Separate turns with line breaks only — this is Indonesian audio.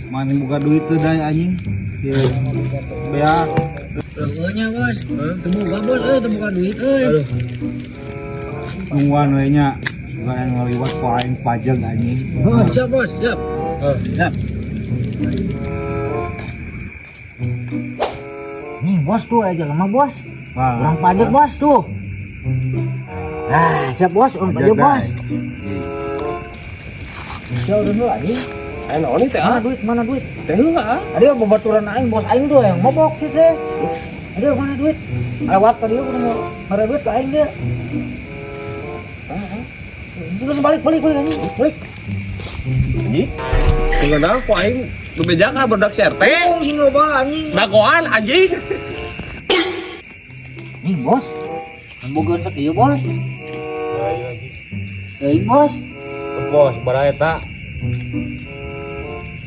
Mana buka duit tuh dah anjing. Ya. Beak.
Pokoknya bos, terbuka bos, terbuka duit,
Aduh.
Nungguan we nya. Bukan yang ngeliwat paling pajak anjing.
Oh, siap bos, siap. Siap. Nih bos tuh aja lama bos.
Wah,
Orang pajak bos tuh. Nah, siap bos, orang pajak bos. Ya udah dulu anjing.
Ayo nih teh.
Mana duit?
Teh heula.
Ada babaturan aing bos aing tuh yang mabok sih teh. Ada mana duit? Lewat tadi aku mau ada duit ke aing dia. Terus balik anjing. Balik.
Anjing. Tinggal ku aing bebeja ka berdak share teh.
Sing loba anjing.
Dagoan anjing.
Nih bos. Bogohan sakieu bos.
Ayo lagi.
Euy bos.
Bos, bara eta.